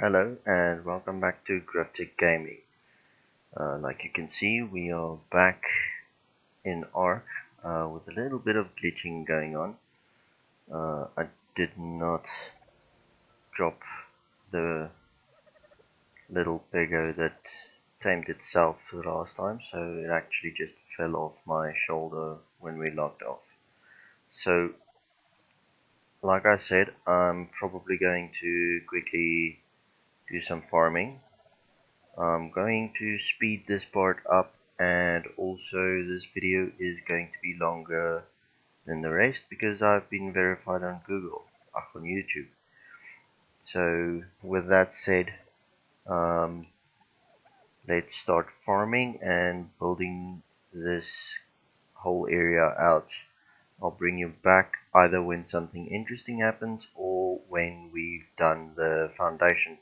Hello and welcome back to Graphic Gaming. Like you can see, we are back in Ark with a little bit of glitching going on. I did not drop the little pego that tamed itself the last time, so it actually just fell off my shoulder when we locked off. So, like I said, I'm probably going to quickly do some farming. I'm going to speed this part up, and also this video is going to be longer than the rest because I've been verified on Google, on YouTube. So with that said, um, let's start farming and building this whole area out. I'll bring you back either when something interesting happens or when we've done the foundation.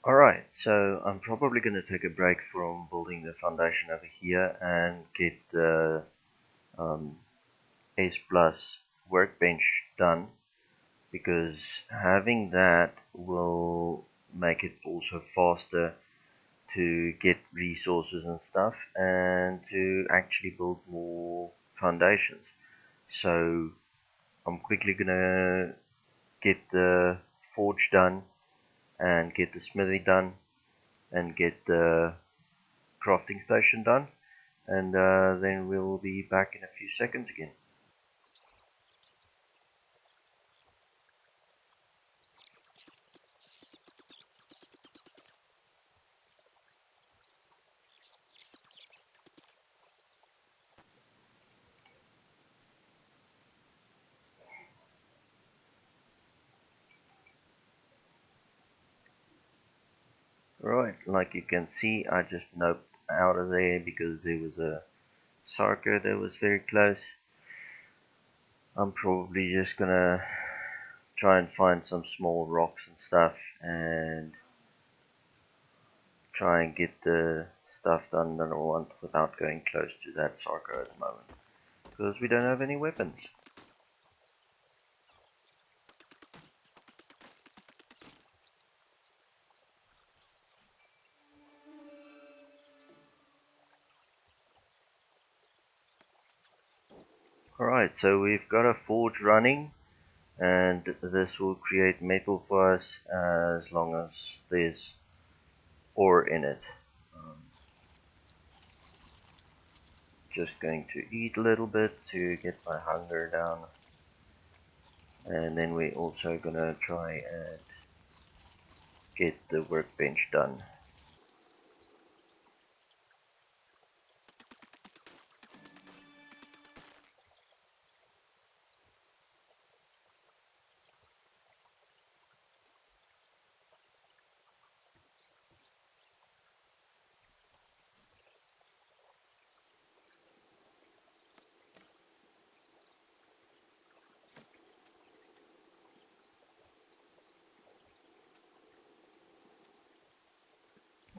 Alright, so I'm probably going to take a break from building the foundation over here and get the S Plus Workbench done, because having that will make it also faster to get resources and stuff and to actually build more foundations. So I'm quickly going to get the forge done and get the smithy done and get the crafting station done, and then we'll be back in a few seconds again. Right, like you can see, I just noped out of there because there was a Sarco that was very close. I'm probably just gonna try and find some small rocks and stuff and try and get the stuff done that I want without going close to that Sarco at the moment, because we don't have any weapons. Alright, so we've got a forge running, and this will create metal for us as long as there's ore in it. Just going to eat a little bit to get my hunger down, and then we're also gonna try and get the workbench done.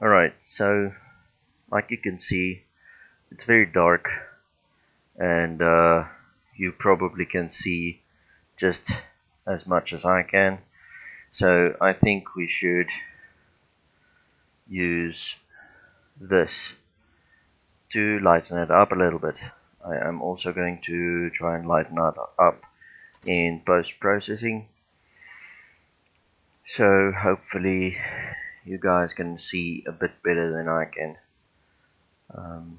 Alright, so like you can see, it's very dark, and you probably can see just as much as I can. So I think we should use this to lighten it up a little bit. I am also going to try and lighten it up in post-processing, so hopefully you guys can see a bit better than I can. Um,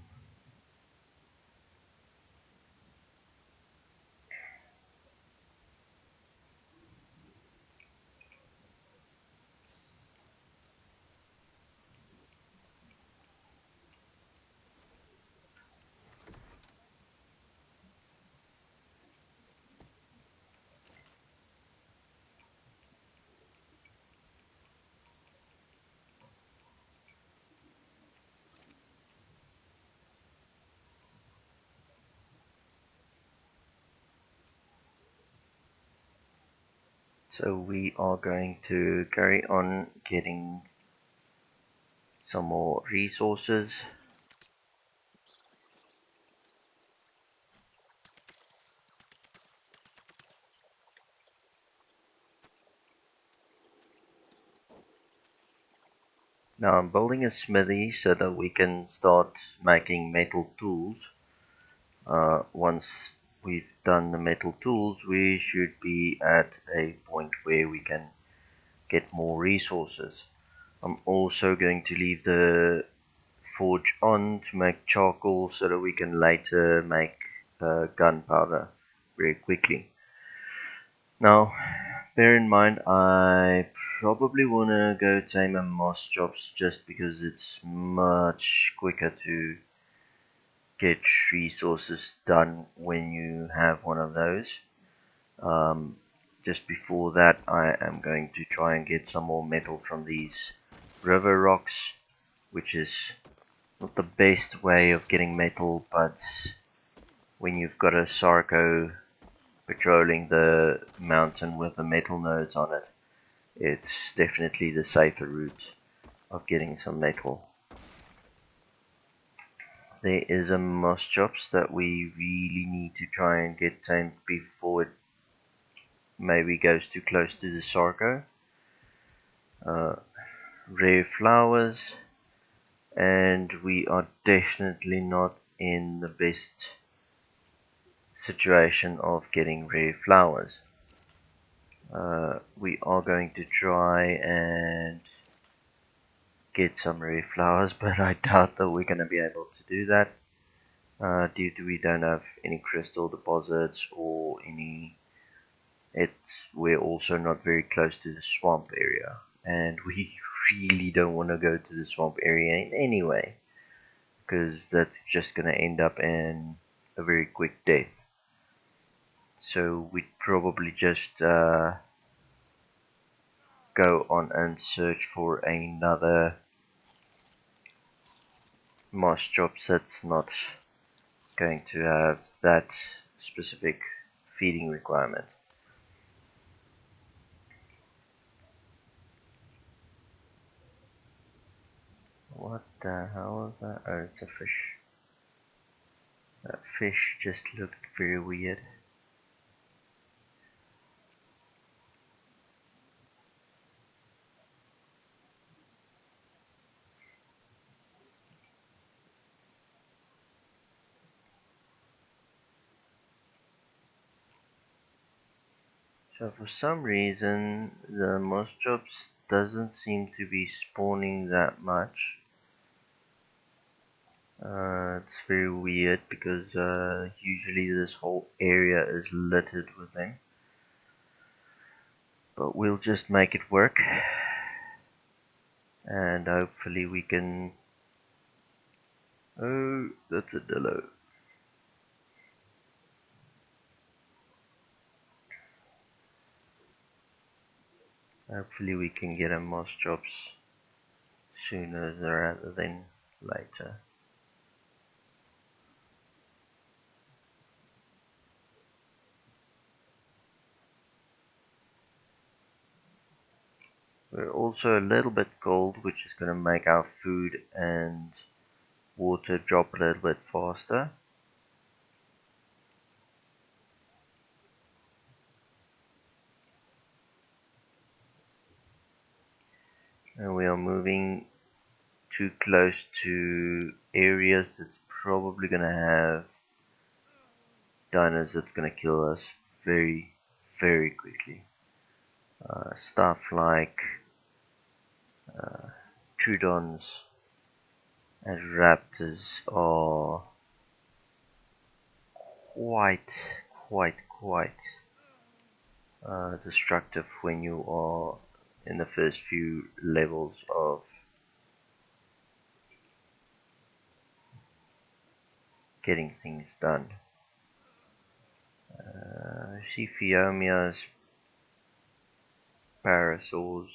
so we are going to carry on getting some more resources. Now I'm building a smithy so that we can start making metal tools. Once we've done the metal tools, we should be at a point where we can get more resources. I'm also going to leave the forge on to make charcoal so that we can later make gunpowder very quickly. Now, bear in mind, I probably want to go tame a Moschops just because it's much quicker to get resources done when you have one of those. Um, just before that, I am going to try and get some more metal from these river rocks, which is not the best way of getting metal, but when you've got a Sarco patrolling the mountain with the metal nodes on it, it's definitely the safer route of getting some metal. There is a Moschops that we really need to try and get tamed before it maybe goes too close to the Sarco. Rare flowers, and we are definitely not in the best situation of getting rare flowers. We are going to try and get some rare flowers, but I doubt that we're going to be able to do that due to we don't have any crystal deposits or any. We're also not very close to the swamp area, and we really don't want to go to the swamp area in any way, because that's just going to end up in a very quick death. So we'd probably just go on and search for another Moschops that's not going to have that specific feeding requirement. What the hell is that? Oh, it's a fish. That fish just looked very weird. So for some reason, the Moshchops doesn't seem to be spawning that much. It's very weird because usually this whole area is littered with them. But we'll just make it work. And hopefully we can... Oh, that's a dillo. Hopefully we can get a Moshchops sooner rather than later. We're also a little bit cold, which is going to make our food and water drop a little bit faster. And we are moving too close to areas that's probably going to have dinos that's going to kill us very, very quickly. Stuff like Trudons and Raptors are quite destructive when you are in the first few levels of getting things done. I see Phiomias, Parasaurs,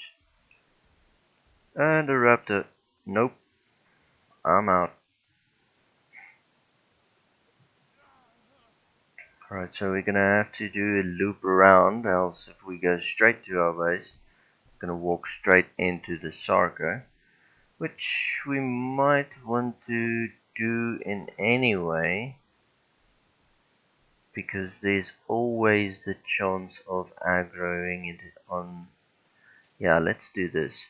and a Raptor. Nope, I'm out. Alright, so we're gonna have to do a loop around, else if we go straight to our base, we're gonna walk straight into the Sarco, which we might want to do in any way, because there's always the chance of aggroing it on. Yeah, let's do this.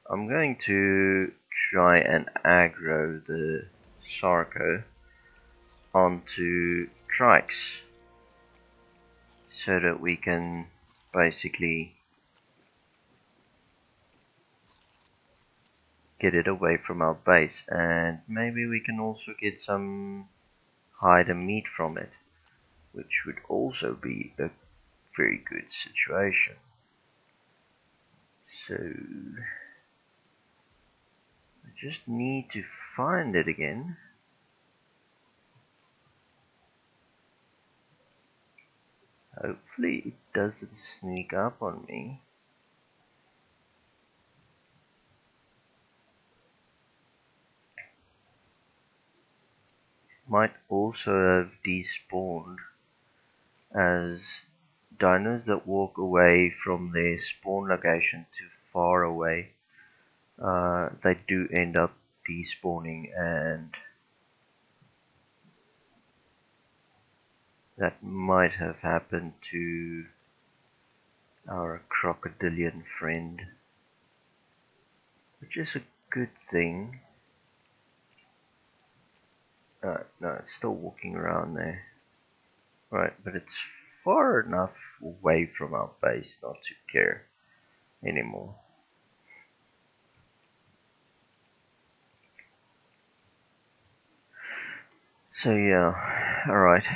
I'm going to try and aggro the Sarco onto Trikes so that we can basically get it away from our base, and maybe we can also get some hide and meat from it, which would also be a very good situation. So I just need to find it again. Hopefully it doesn't sneak up on me. Might also have despawned, as dinos that walk away from their spawn location too far away, they do end up despawning, and that might have happened to our crocodilian friend, which is a good thing. No, it's still walking around there. Right, but it's far enough away from our base not to care anymore. So yeah, alright.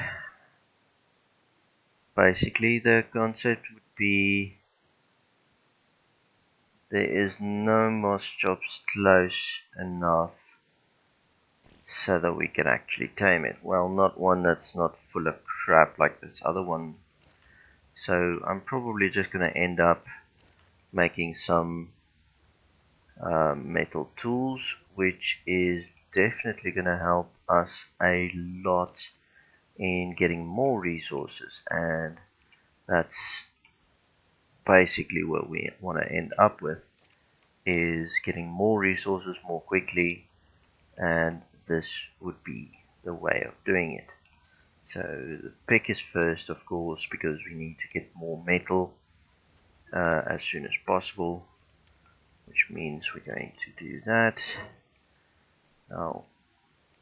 Basically the concept would be there is no Moschops close enough so that we can actually tame it. Well, not one that's not full of crap like this other one. So I'm probably just going to end up making some metal tools, which is definitely going to help us a lot in getting more resources, and that's basically what we want to end up with, is getting more resources more quickly, and this would be the way of doing it. So the pick is first, of course, because we need to get more metal as soon as possible, which means we're going to do that. Now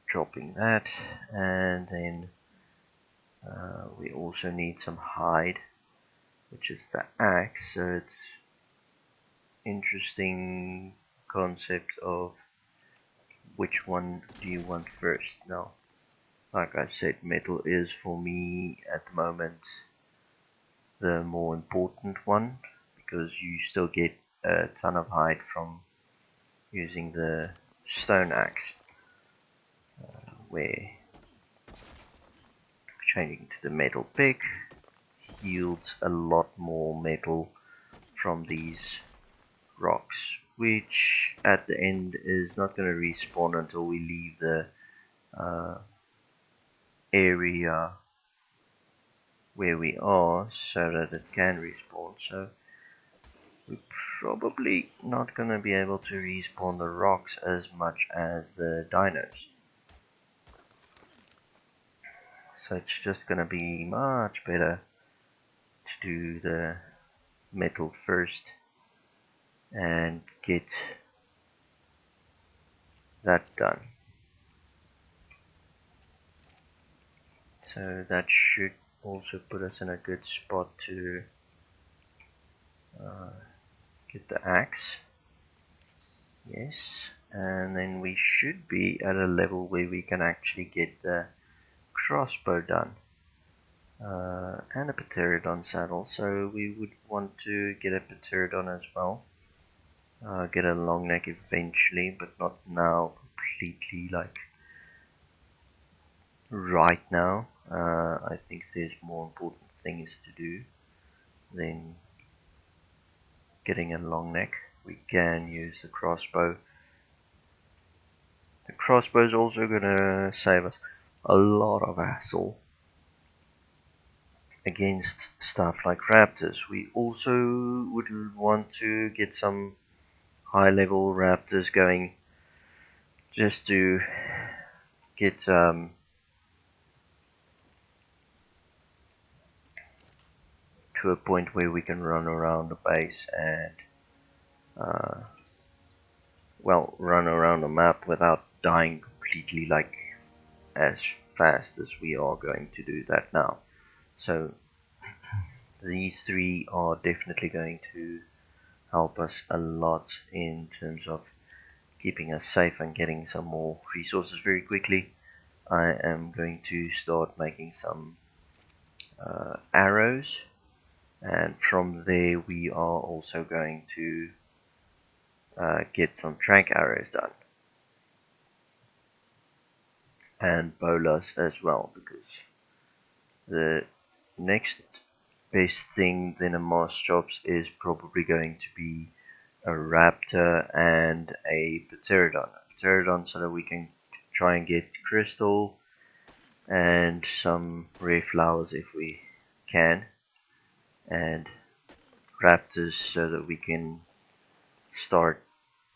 dropping that, and then we also need some hide, which is the axe. So it's interesting concept of which one do you want first. Now, like I said, metal is for me at the moment the more important one, because you still get a ton of hide from using the stone axe, where changing to the metal pick yields a lot more metal from these rocks, which at the end is not going to respawn until we leave the area where we are, so that it can respawn. So we probably not gonna be able to respawn the rocks as much as the dinos. So it's just gonna be much better to do the metal first and get that done. So that should also put us in a good spot to get the axe. Yes, and then we should be at a level where we can actually get the crossbow done. And a pterodon saddle, so we would want to get a pterodon as well. Get a long neck eventually, but not now completely, like right now. I think there's more important things to do than getting a long neck. We can use the crossbow. The crossbow is also gonna save us a lot of hassle against stuff like raptors. We also would want to get some high level raptors going just to get to a point where we can run around the base and well, run around the map without dying completely, like as fast as we are going to do that now. So these three are definitely going to help us a lot in terms of keeping us safe and getting some more resources very quickly. I am going to start making some arrows, and from there we are also going to get some trank arrows done and bolas as well, because the next best thing than a Moshchops is probably going to be a raptor and a pterodon. A pterodon so that we can try and get crystal and some rare flowers if we can, and raptors so that we can start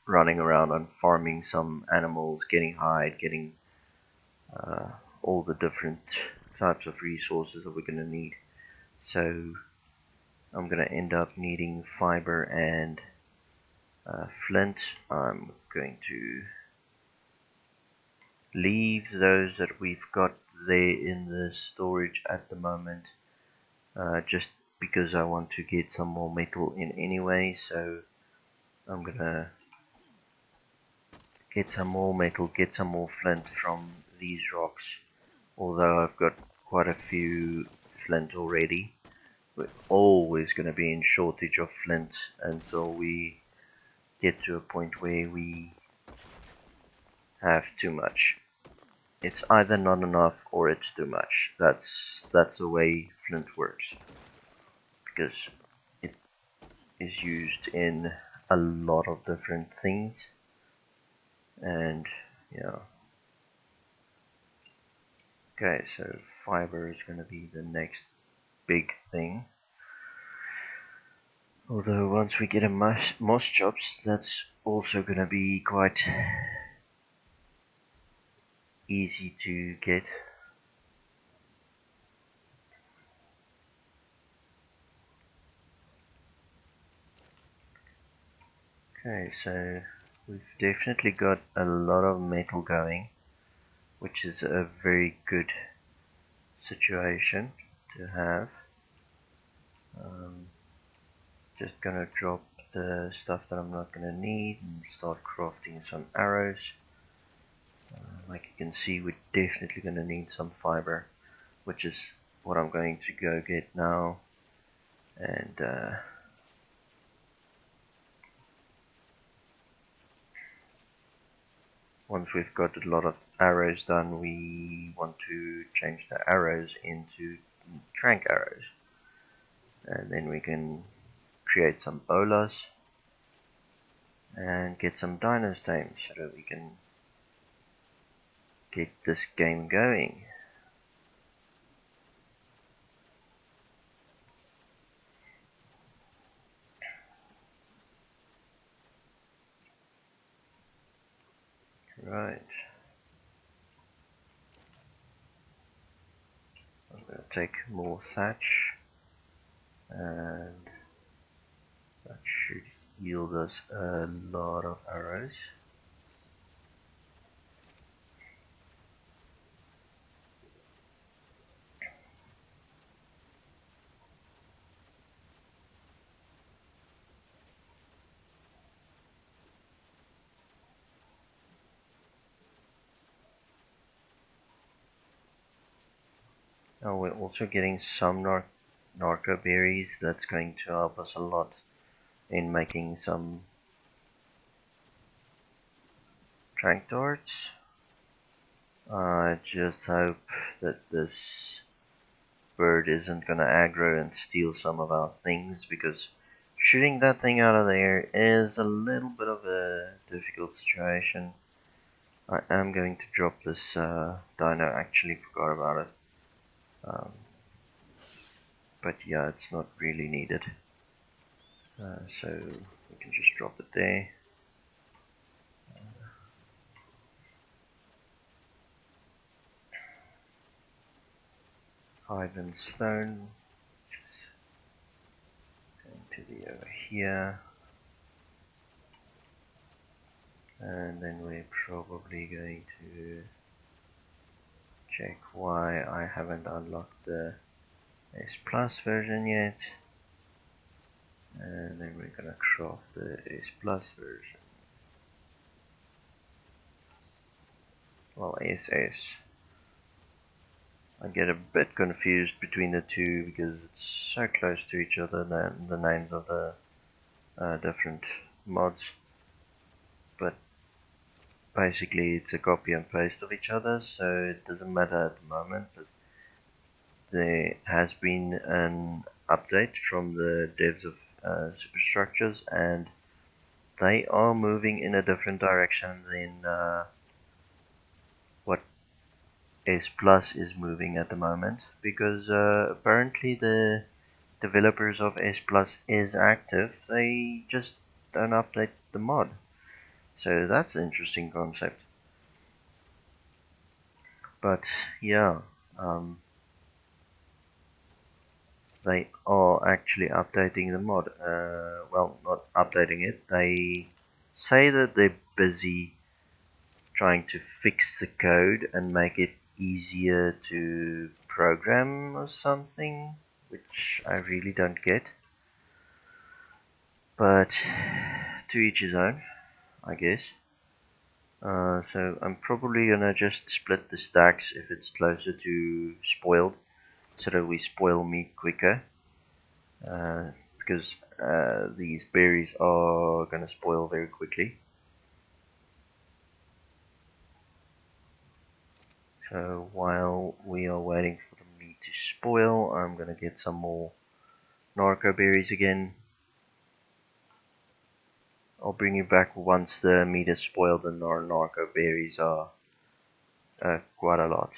running around and farming some animals, getting hide, getting all the different types of resources that we're going to need. So I'm going to end up needing fiber and flint. I'm going to leave those that we've got there in the storage at the moment, just because I want to get some more metal in anyway. So I'm gonna get some more metal, get some more flint from these rocks, although I've got quite a few flint already. We're always going to be in shortage of flint until we get to a point where we have too much. It's either not enough or it's too much. That's the way flint works, because it is used in a lot of different things, and yeah. Okay, so fiber is going to be the next big thing. Although once we get a Moshchops, that's also going to be quite easy to get. Okay, so we've definitely got a lot of metal going, which is a very good situation to have. Just gonna drop the stuff that I'm not gonna need and start crafting some arrows. Like you can see, we're definitely gonna need some fiber, which is what I'm going to go get now. And once we've got a lot of arrows done, we want to change the arrows into trank arrows, and then we can create some bolas and get some dinos tamed so that we can get this game going. Right. I'm going to take more thatch, and that should yield us a lot of arrows. Now we're also getting some narco berries. That's going to help us a lot in making some trank darts. I just hope that this bird isn't gonna aggro and steal some of our things, because shooting that thing out of the air is a little bit of a difficult situation. I am going to drop this dino, actually forgot about it. But yeah, it's not really needed. So we can just drop it there. Hive and stone. Going to the over here. And then we're probably going to check why I haven't unlocked the S Plus version yet. And then we're gonna craft the S Plus version. Well, SS. I get a bit confused between the two because it's so close to each other, the names of the different mods. But basically it's a copy and paste of each other, so it doesn't matter at the moment. But there has been an update from the devs of Superstructures, and they are moving in a different direction than what S Plus is moving at the moment, because apparently the developers of S Plus is active, they just don't update the mod. So that's an interesting concept. But yeah, they are actually updating the mod. Well, not updating it. They say that they're busy trying to fix the code and make it easier to program or something, which I really don't get. But to each his own, I guess. So I'm probably gonna just split the stacks if it's closer to spoiled, so that we spoil meat quicker. Because these berries are gonna spoil very quickly. So while we are waiting for the meat to spoil, I'm gonna get some more narco berries again. I'll bring you back once the meat is spoiled and our narco berries are quite a lot.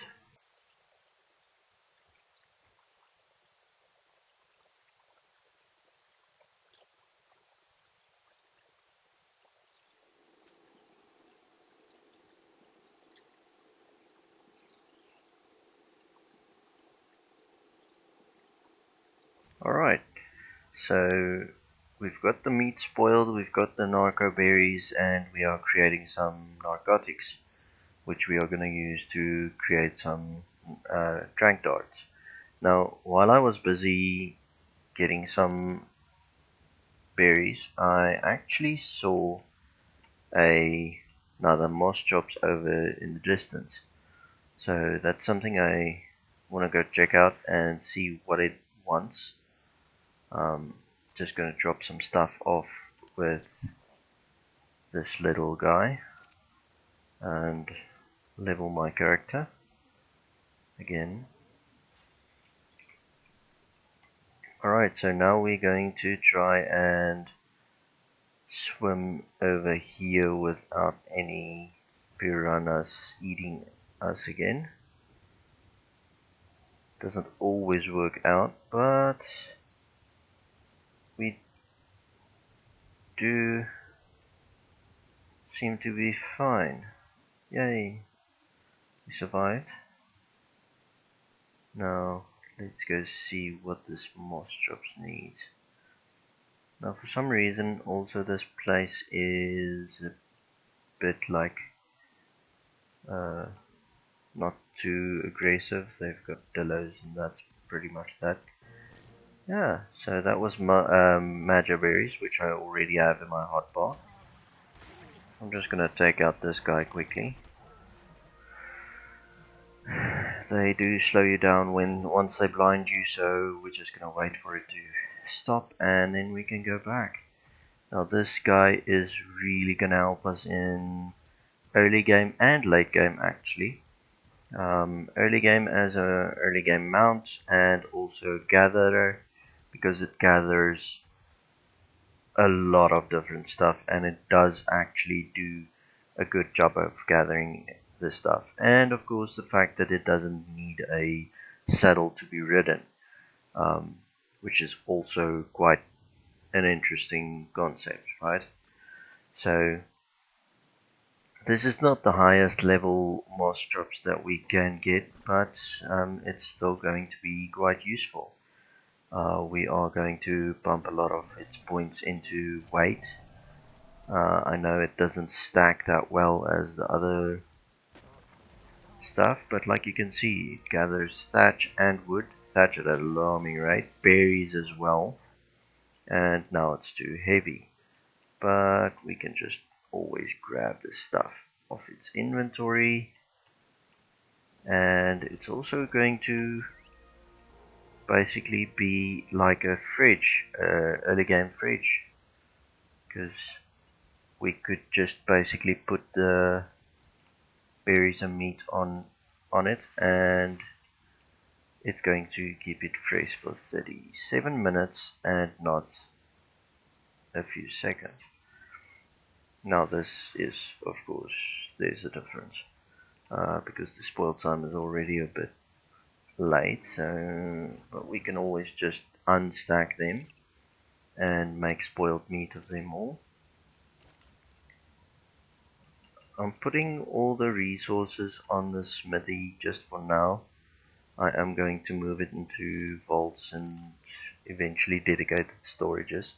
Alright, so we've got the meat spoiled, we've got the narco berries, and we are creating some narcotics, which we are going to use to create some trank darts. Now, while I was busy getting some berries, I actually saw another Moschops over in the distance. So that's something I want to go check out and see what it wants. Just going to drop some stuff off with this little guy and level my character again. Alright, so now we're going to try and swim over here without any piranhas eating us again. Doesn't always work out, but we do seem to be fine. Yay, we survived. Now let's go see what this Moshchops needs. Now for some reason also this place is a bit like uh, not too aggressive. They've got dillos and that's pretty much that. Yeah, so that was Maja berries, which I already have in my hotbar. I'm just gonna take out this guy quickly. They do slow you down once they blind you, so we're just gonna wait for it to stop and then we can go back. Now this guy is really gonna help us in early game and late game actually. Early game as a early game mount and also gatherer, because it gathers a lot of different stuff and it does actually do a good job of gathering the stuff. And of course the fact that it doesn't need a saddle to be ridden, um, which is also quite an interesting concept, right? So this is not the highest level Moshchops that we can get, but it's still going to be quite useful. We are going to pump a lot of its points into weight. I know it doesn't stack that well as the other stuff, but like you can see, it gathers thatch and wood, thatch at an alarming rate, berries as well, and now it's too heavy. But we can just always grab this stuff off its inventory, and it's also going to basically be like a fridge, early game fridge, because we could just basically put the berries and meat on it, and it's going to keep it fresh for 37 minutes and not a few seconds. Now this is, of course, there's a difference, because the spoil time is already a bit late, so but we can always just unstack them and make spoiled meat of them all. I'm putting all the resources on the smithy just for now. I am going to move it into vaults and eventually dedicated storages.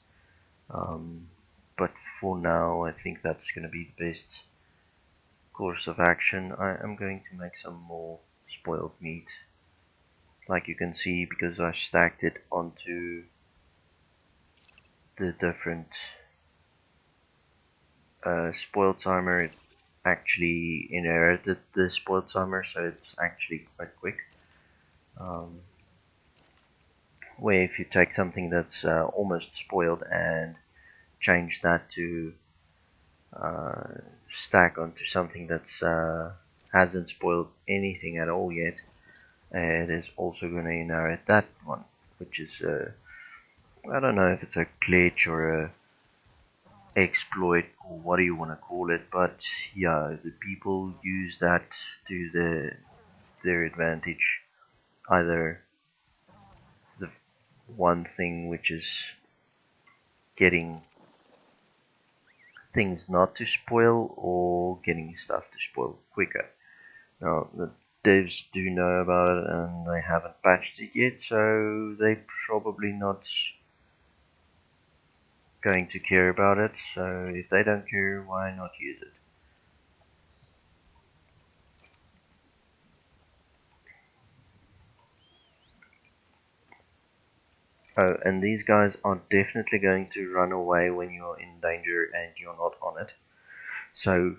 But for now, I think that's going to be the best course of action. I am going to make some more spoiled meat. Like you can see, because I stacked it onto the different spoil timer, it actually inherited the spoil timer, so it's actually quite quick. Where if you take something that's almost spoiled and change that to stack onto something that's hasn't spoiled anything at all yet, it is also going to inherit that one, which is I don't know if it's a glitch or a exploit or what do you want to call it, but yeah, the people use that to their advantage. Either the one thing which is getting things not to spoil or getting stuff to spoil quicker. Now the devs do know about it and they haven't patched it yet, so they're probably not going to care about it. So if they don't care, why not use it? Oh, and these guys are definitely going to run away when you're in danger and you're not on it. So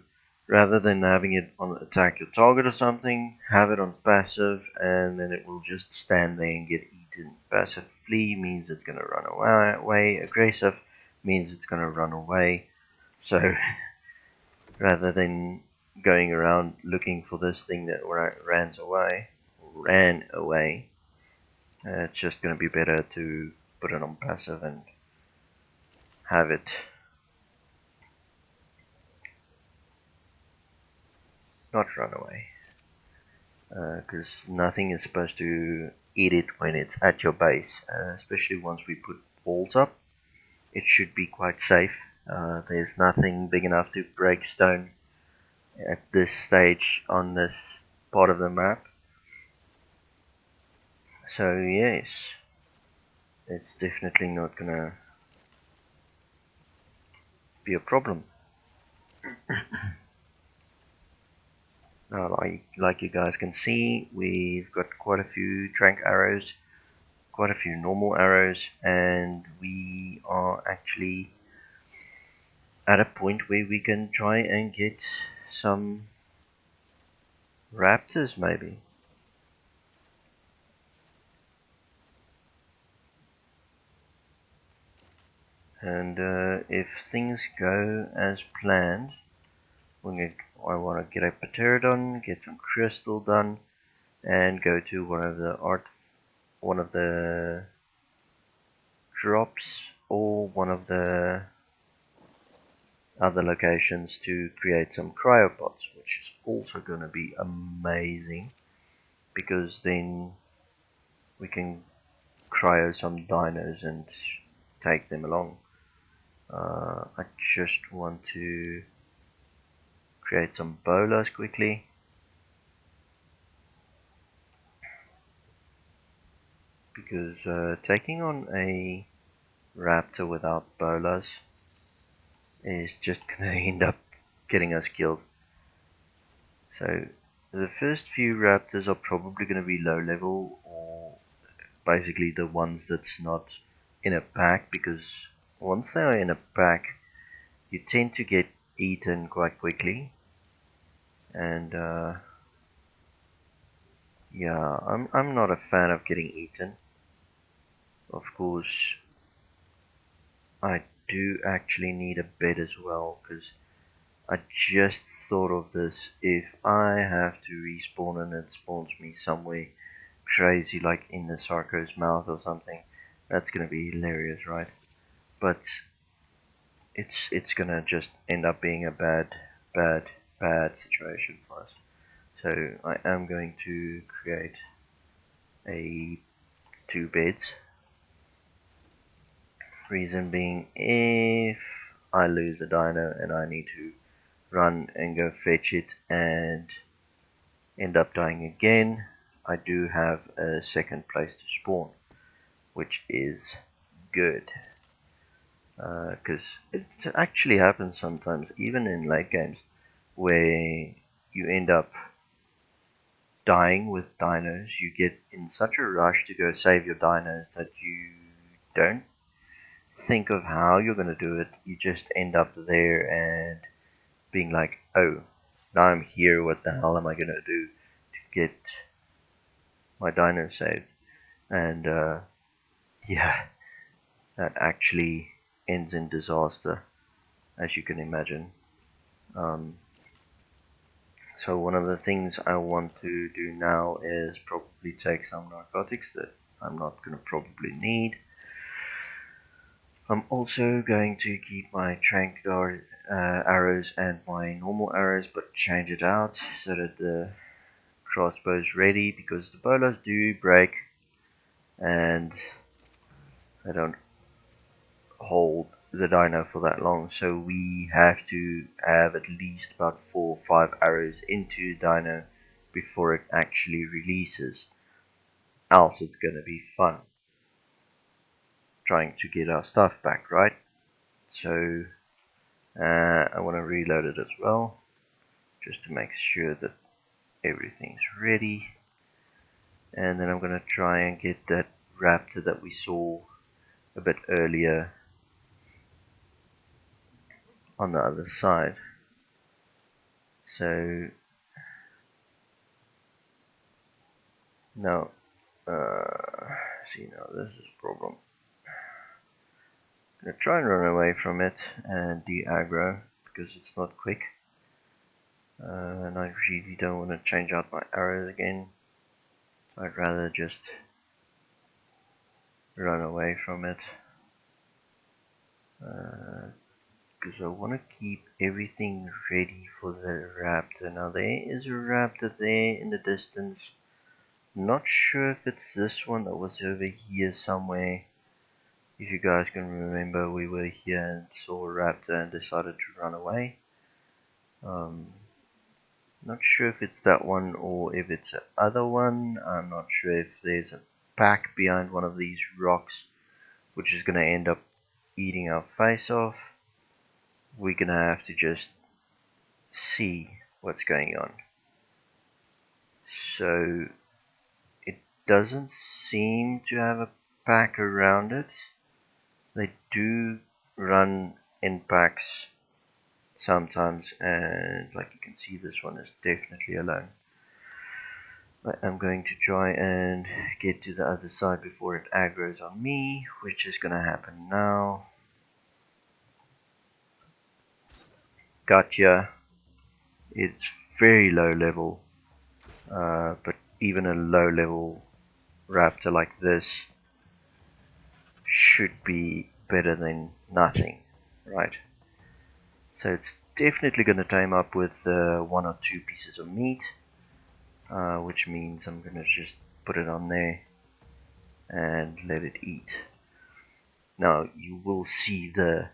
rather than having it on attack your target or something, have it on passive and then it will just stand there and get eaten. Passive flee means it's going to run away. Aggressive means it's going to run away. So rather than going around looking for this thing that ran away, it's just going to be better to put it on passive and have it not run away. Because nothing is supposed to eat it when it's at your base, especially once we put walls up. It should be quite safe. There's nothing big enough to break stone at this stage on this part of the map. So yes, it's definitely not gonna be a problem. Now, like you guys can see, we've got quite a few trank arrows, quite a few normal arrows, and we are actually at a point where we can try and get some raptors maybe. And if things go as planned, I want to get a pterodon, get some crystal done, and go to one of the drops, or one of the other locations to create some cryopods, which is also going to be amazing because then we can cryo some dinos and take them along. I just want to create some bolas quickly. Because taking on a raptor without bolas is just gonna end up getting us killed. So the first few raptors are probably gonna be low level, or basically the ones that's not in a pack, because once they are in a pack you tend to get eaten quite quickly. And yeah, I'm not a fan of getting eaten. Of course, I do actually need a bed as well, because I just thought of this. If I have to respawn and it spawns me somewhere crazy, like in the Sarco's mouth or something, that's gonna be hilarious, right? But it's gonna just end up being a bad situation for us. So I am going to create a 2 beds. Reason being, if I lose a dino and I need to run and go fetch it and end up dying again, I do have a second place to spawn, which is good. Because it actually happens sometimes, even in late games, where you end up dying with dinos. You get in such a rush to go save your dinos that you don't think of how you're going to do it. You just end up there and being like, oh, now I'm here, what the hell am I going to do to get my dino saved? And yeah, that actually ends in disaster, as you can imagine. Um, so one of the things I want to do now is probably take some narcotics that I'm not going to probably need. I'm also going to keep my trank arrows and my normal arrows, but change it out so that the crossbow is ready, because the bolas do break and they don't hold the dino for that long, so we have to have at least about 4 or 5 arrows into the dino before it actually releases, else it's going to be fun trying to get our stuff back, right? So I want to reload it as well, just to make sure that everything's ready. And then I'm going to try and get that raptor that we saw a bit earlier on the other side. So now, see, now this is a problem. I'm going to try and run away from it and de-aggro, because it's not quick. And I really don't want to change out my arrows again. I'd rather just run away from it. Because I want to keep everything ready for the raptor. Now there is a raptor there in the distance. Not sure if it's this one that was over here somewhere. If you guys can remember, we were here and saw a raptor and decided to run away. Not sure if it's that one or if it's the other one. I'm not sure if there's a pack behind one of these rocks which is going to end up eating our face off. We're going to have to just see what's going on. So it doesn't seem to have a pack around it. They do run in packs sometimes, and like you can see, this one is definitely alone. But I'm going to try and get to the other side before it aggroes on me, which is going to happen now. Gotcha. It's very low level, but even a low level raptor like this should be better than nothing, right? So it's definitely going to tame up with 1 or 2 pieces of meat, which means I'm going to just put it on there and let it eat. Now you will see the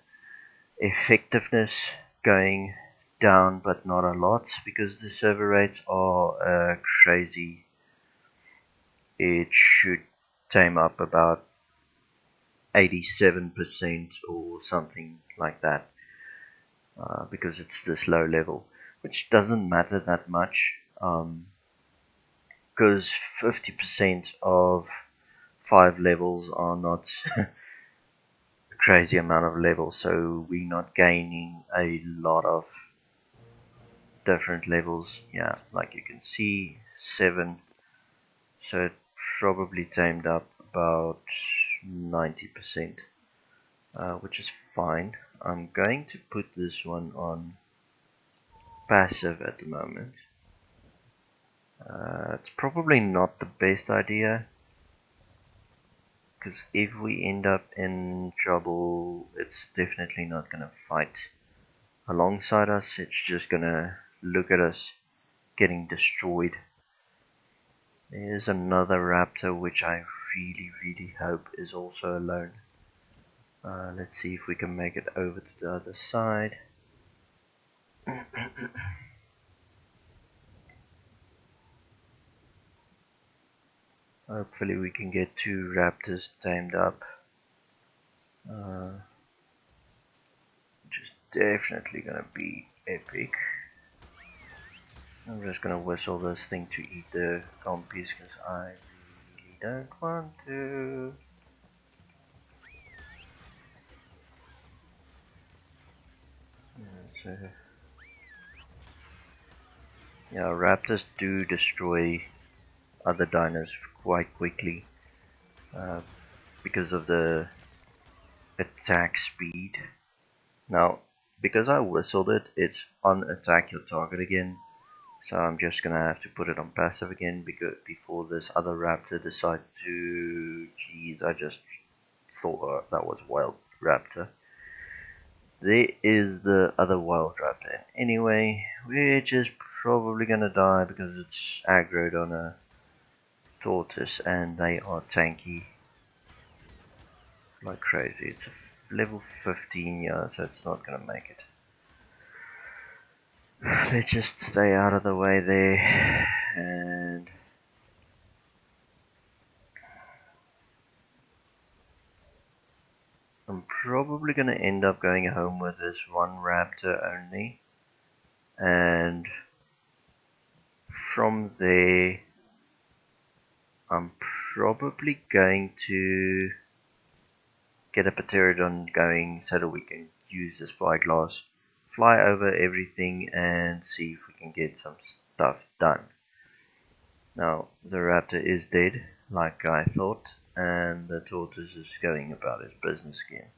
effectiveness going down, but not a lot, because the server rates are crazy. It should tame up about 87% or something like that, because it's this low level, which doesn't matter that much, because 50% of 5 levels are not a crazy amount of levels, so we're not gaining a lot of different levels. Yeah, like you can see, 7, so it probably tamed up about 90%, which is fine. I'm going to put this one on passive at the moment. It's probably not the best idea, because if we end up in trouble, it's definitely not going to fight alongside us. It's just going to look at us getting destroyed. There's another raptor which I really hope is also alone. Let's see if we can make it over to the other side. Hopefully we can get 2 raptors tamed up, which is definitely gonna be epic. I'm just gonna whistle this thing to eat the compies, because I really don't want to. So, yeah, raptors do destroy other dinos quite quickly, because of the attack speed. Now, because I whistled it, it's on attack your target again. So I'm just gonna have to put it on passive again, because before this other raptor decides to... Jeez, I just thought that was wild raptor. There is the other wild raptor. Anyway, which is probably gonna die because it's aggroed on a tortoise, and they are tanky like crazy. It's a level 15, yeah, so it's not gonna make it. Let's just stay out of the way there, and I'm probably gonna end up going home with this one raptor only, and from there I'm probably going to get a pterodon going so that we can use the spyglass, fly over everything, and see if we can get some stuff done. Now, the raptor is dead, like I thought, and the tortoise is going about his business again.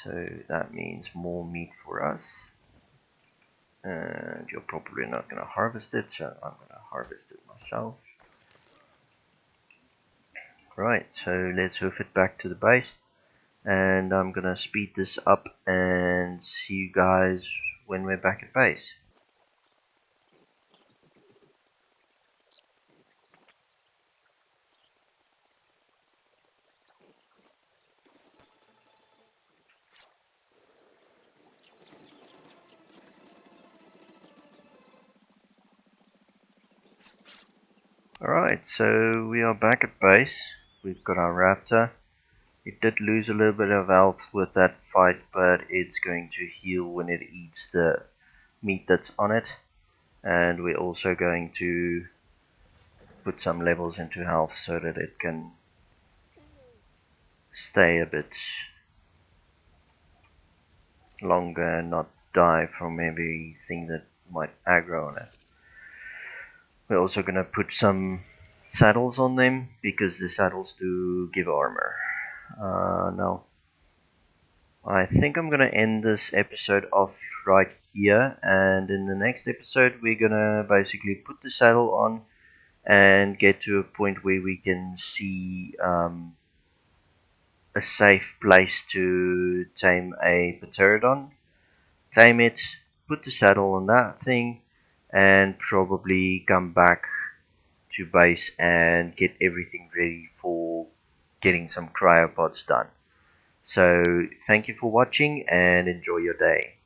So that means more meat for us. And you're probably not going to harvest it, so I'm going to harvest it myself. Right, so let's hoof it back to the base, and I'm going to speed this up and see you guys when we're back at base. Alright, so we are back at base. We've got our raptor. It did lose a little bit of health with that fight, but it's going to heal when it eats the meat that's on it. And we're also going to put some levels into health so that it can stay a bit longer and not die from everything that might aggro on it. We're also going to put some saddles on them because the saddles do give armor. Now, I think I'm going to end this episode off right here, and in the next episode we're going to basically put the saddle on and get to a point where we can see a safe place to tame a pterodon, tame it, put the saddle on that thing, and probably come back to base and get everything ready for getting some cryopods done. So thank you for watching and enjoy your day.